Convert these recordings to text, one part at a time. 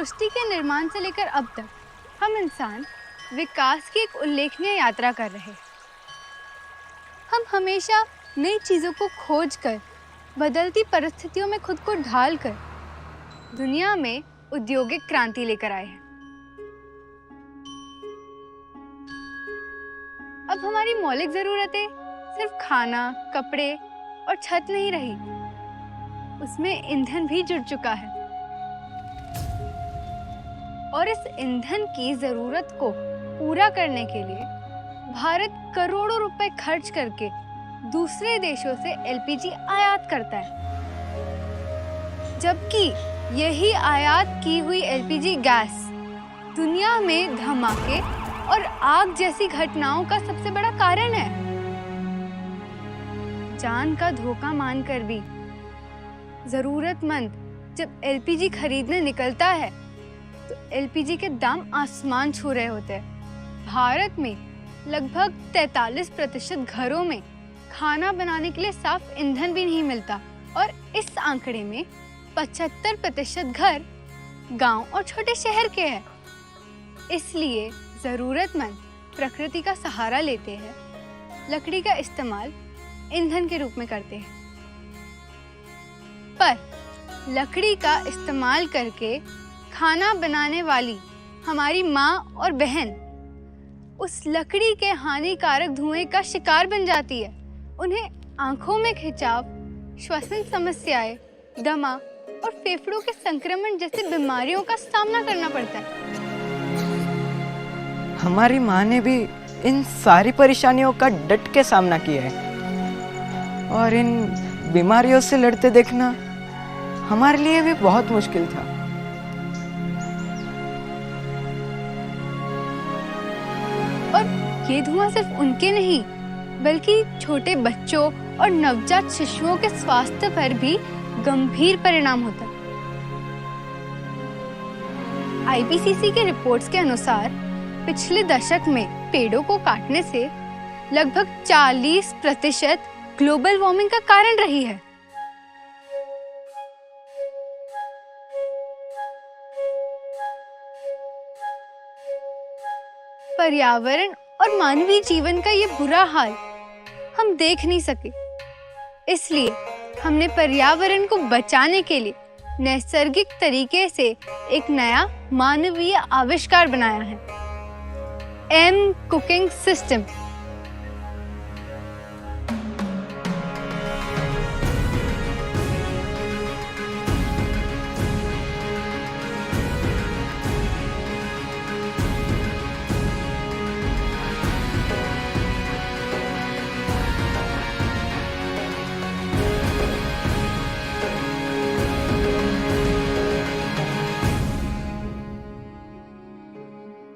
सृष्टि के निर्माण से लेकर अब तक हम इंसान विकास की एक उल्लेखनीय यात्रा कर रहे हैं। हम हमेशा नई चीज़ों को खोज कर, बदलती परिस्थितियों में खुद को ढाल कर दुनिया में औद्योगिक क्रांति लेकर आए हैं। अब हमारी मौलिक ज़रूरतें सिर्फ खाना, कपड़े और छत नहीं रही, उसमें ईंधन भी जुड़ चुका है। और इस ईंधन की ज़रूरत को पूरा करने के लिए भारत करोड़ों रुपए खर्च करके दूसरे देशों से एलपीजी आयात करता है, जबकि यही आयात की हुई एलपीजी गैस दुनिया में धमाके और आग जैसी घटनाओं का सबसे बड़ा कारण है। जान का धोखा मानकर भी जरूरतमंद जब एलपीजी खरीदने निकलता है तो एलपीजी के दाम आसमान छू रहे होते हैं। भारत में लगभग 43% घरों में खाना बनाने के लिए साफ ईंधन भी नहीं मिलता और इस आंकड़े में 75% घर गांव और छोटे शहर के हैं। इसलिए जरूरतमंद प्रकृति का सहारा लेते हैं, लकड़ी का इस्तेमाल ईंधन के रूप में करते हैं। पर लकड़ी का इस्तेमाल करके खाना बनाने वाली हमारी माँ और बहन उस लकड़ी के हानिकारक धुएं का शिकार बन जाती है। उन्हें आंखों में खिंचाव, श्वसन समस्याएं, दमा और फेफड़ों के संक्रमण जैसी बीमारियों का सामना करना पड़ता है। हमारी माँ ने भी इन सारी परेशानियों का डट के सामना किया है और इन बीमारियों से लड़ते देखना हमारे लिए भी बहुत मुश्किल था। और ये धुआं सिर्फ उनके नहीं बल्कि छोटे बच्चों और नवजात शिशुओं के स्वास्थ्य पर भी गंभीर परिणाम होता है। आईपीसीसी के रिपोर्ट्स के अनुसार पिछले दशक में पेड़ों को काटने से लगभग 40% ग्लोबल वार्मिंग का कारण रही है। पर्यावरण और मानवीय जीवन का ये बुरा हाल हम देख नहीं सके, इसलिए हमने पर्यावरण को बचाने के लिए नैसर्गिक तरीके से एक नया मानवीय आविष्कार बनाया है, एम कुकिंग सिस्टम।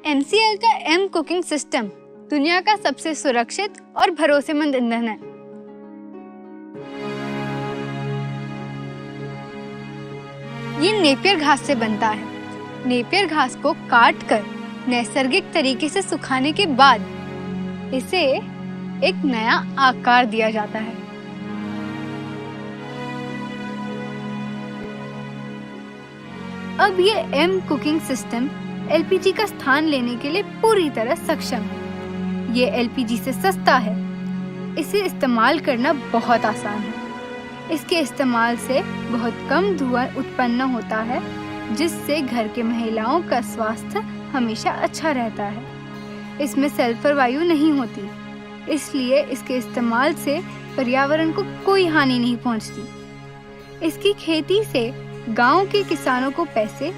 MCL का एम कुकिंग सिस्टम दुनिया का सबसे सुरक्षित और भरोसेमंद ईंधन है। ये नेपियर घास से बनता है। नेपियर घास को काट कर नैसर्गिक तरीके से सुखाने के बाद इसे एक नया आकार दिया जाता है। अब ये एम कुकिंग सिस्टम एलपीजी का स्थान लेने के लिए पूरी तरह सक्षम है। ये एलपीजी से सस्ता है। इसे इस्तेमाल करना बहुत आसान है। इसके इस्तेमाल से बहुत कम धुआं उत्पन्न होता है, जिससे घर के महिलाओं का स्वास्थ्य हमेशा अच्छा रहता है। इसमें सल्फर वायु नहीं होती, इसलिए इसके इस्तेमाल से पर्यावरण को कोई हानि नहीं पहुंचती। इसकी खेती से गांव के किसानों को पैसे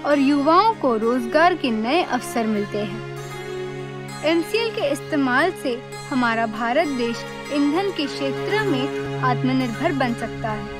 और युवाओं को रोजगार के नए अवसर मिलते हैं। एमसीएल के इस्तेमाल से हमारा भारत देश ईंधन के क्षेत्र में आत्मनिर्भर बन सकता है।